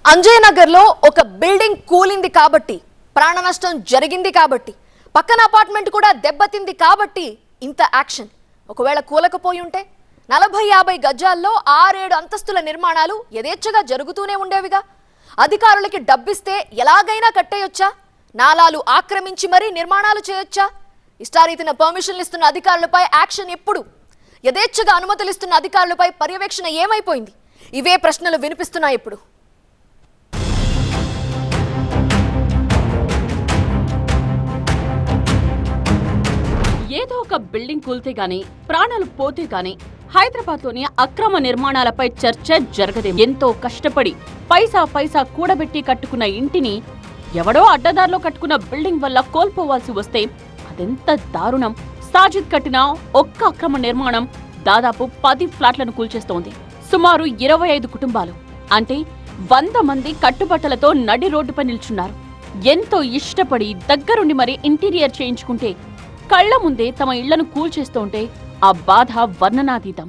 అంజయ్ నగర్ లో ఒక బిల్డింగ్ కూలింది కాబట్టి, ప్రాణ నష్టం జరిగింది కాబట్టి, పక్కన అపార్ట్మెంట్ కూడా దెబ్బతింది కాబట్టి ఇంత యాక్షన్. ఒకవేళ కూలకపోయి ఉంటే 40-50 గజాల్లో 6-7 అంతస్తుల నిర్మాణాలు యథేచ్ఛగా జరుగుతూనే ఉండేవిగా. అధికారులకి డబ్బిస్తే ఎలాగైనా కట్టేయొచ్చా? నాలాలు ఆక్రమించి మరీ నిర్మాణాలు చేయొచ్చా? ఇష్టారీతిన పర్మిషన్లు ఇస్తున్న అధికారులపై యాక్షన్ ఎప్పుడు? యథేచ్ఛగా అనుమతులు ఇస్తున్న అధికారులపై పర్యవేక్షణ ఏమైపోయింది? ఇవే ప్రశ్నలు వినిపిస్తున్నాయి ఇప్పుడు. ఏదో ఒక బిల్డింగ్ కూల్తే గానీ, ప్రాణాలు పోతే గానీ హైదరాబాద్లోని అక్రమ నిర్మాణాలపై చర్చ జరగదే. ఎంతో కష్టపడి పైసా పైసా కూడబెట్టి కట్టుకున్న ఇంటిని ఎవడో అడ్డదారిలో కట్టుకున్న బిల్డింగ్ వల్ల కోల్పోవాల్సి వస్తే అదెంత దారుణం. సాజిద్ కట్టిన ఒక్క అక్రమ నిర్మాణం దాదాపు 10 ఫ్లాట్లను కూల్చేస్తోంది. సుమారు 25 కుటుంబాలు అంటే 100 మంది కట్టుబట్టలతో నడి రోడ్డుపై నిల్చున్నారు. ఎంతో ఇష్టపడి దగ్గరుండి మరి ఇంటీరియర్ చేయించుకుంటే కళ్ల ముందే తమ ఇళ్లను కూల్చేస్తుంటే ఆ బాధ వర్ణనాతీతం.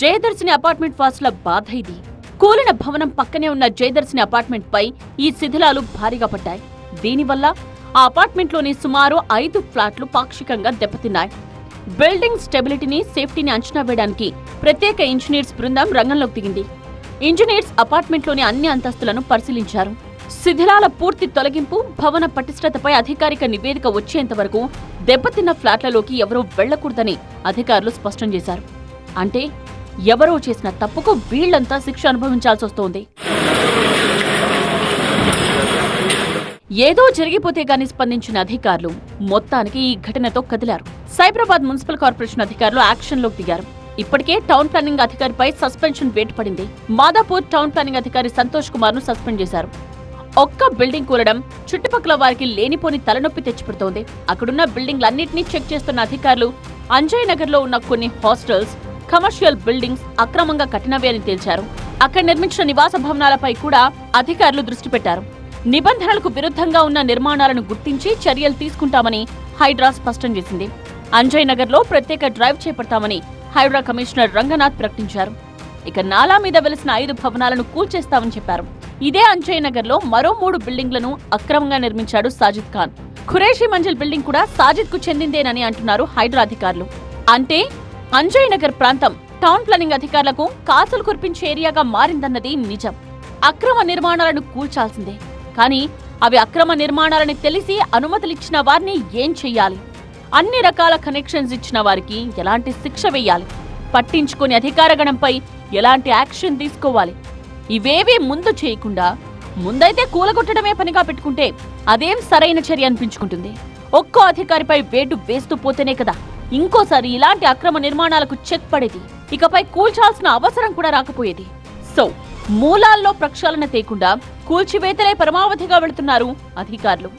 జయదర్శిని అపార్ట్మెంట్ వాసుల బాధ ఇది. కూలిన భవనం పక్కనే ఉన్న జయదర్శిని అపార్ట్మెంట్ పై ఈ శిథిలాలు భారీగా పడ్డాయి. దీనివల్ల ఆ అపార్ట్మెంట్లోని సుమారు 5 ఫ్లాట్లు పాక్షికంగా దెబ్బతిన్నాయి. బిల్డింగ్ స్టెబిలిటీని, సేఫ్టీని అంచనా వేయడానికి ప్రత్యేక ఇంజనీర్స్ బృందం రంగంలోకి దిగింది. ఇంజనీర్స్ అపార్ట్మెంట్లోని అన్ని అంతస్తులను పరిశీలించారు. శిథిలాల పూర్తి తొలగింపు, భవన పటిష్టతపై అధికారిక నివేదిక వచ్చేంత వరకు దెబ్బతిన్న ఫ్లాట్లలోకి ఎవరూ వెళ్లకూడదని అధికారులు స్పష్టం చేశారు. అంటే ఎవరో చేసిన తప్పుకు వీళ్లంతా శిక్ష అనుభవించాల్సొస్తోంది. ఏదో జరిగిపోతే గాని స్పందించిన అధికారులు మొత్తానికి ఈ ఘటనతో కదిలారు. సైబరాబాద్ మున్సిపల్ కార్పొరేషన్ అధికారులు యాక్షన్లోకి దిగారు. ఇప్పటికే టౌన్ ప్లానింగ్ అధికారిపై సస్పెన్షన్ వేటు పడింది. మాదాపూర్ టౌన్ ప్లానింగ్ అధికారి సంతోష్ కుమార్ ను సస్పెండ్ చేశారు. ఒక్క బిల్డింగ్ కూలడం చుట్టుపక్కల వారికి లేనిపోని తలనొప్పి తెచ్చిపెడుతోంది. అక్కడున్న బిల్డింగ్లన్నింటినీ చెక్ చేస్తున్న అధికారులు అంజయ్ నగర్ లో ఉన్న కొన్ని హాస్టల్స్, కమర్షియల్ బిల్డింగ్స్ అక్రమంగా కట్టినవే అని తేల్చారు. అక్కడ నిర్మించిన నివాస భవనాలపై కూడా అధికారులు దృష్టి పెట్టారు. నిబంధనలకు విరుద్ధంగా ఉన్న నిర్మాణాలను గుర్తించి చర్యలు తీసుకుంటామని హైడ్రా స్పష్టం చేసింది. అంజయ్ నగర్ లో ప్రత్యేక డ్రైవ్ చేపడతామని హైడ్రా కమిషనర్ రంగనాథ్ ప్రకటించారు. ఇక నాలా మీద వెలిసిన 5 భవనాలను కూల్చేస్తామని చెప్పారు. ఇదే అంజయ్ నగర్ లో మరో 3 బిల్డింగ్లను అక్రమంగా నిర్మించాడు సాజిద్ ఖాన్. ఖురేషీ మంజిల్ బిల్డింగ్ కూడా సాజిద్ కు చెందిందేనని అంటున్నారు హైడ్రా అధికారులు. అంటే అంజయ్ నగర్ ప్రాంతం టౌన్ ప్లానింగ్ అధికారులకు కాసులు కురిపించే ఏరియాగా మారిందన్నది నిజం. అక్రమ నిర్మాణాలను కూల్చాల్సిందే. కానీ అవి అక్రమ నిర్మాణాలని తెలిసి అనుమతులిచ్చిన వారిని ఏం చెయ్యాలి? అన్ని రకాల కనెక్షన్స్ ఇచ్చిన వారికి ఎలాంటి శిక్ష వేయాలి? పట్టించుకుని అధికారగణంపై ఎలాంటి యాక్షన్ తీసుకోవాలి? ఇవేవీ ముందు చేయకుండా ముందైతే కూలగొట్టడమే పనిగా పెట్టుకుంటే అదేం సరైన చర్య అనిపించుకుంటుంది. ఒక్కో అధికారిపై వేటు వేస్తూ పోతేనే కదా ఇంకోసారి ఇలాంటి అక్రమ నిర్మాణాలకు చెక్ పడేది. ఇకపై కూల్చాల్సిన అవసరం కూడా రాకపోయేది. సో మూలాల్లో ప్రక్షాళన తేకుండా కూల్చివేతలే పరమావధిగా వెళుతున్నారు అధికారులు.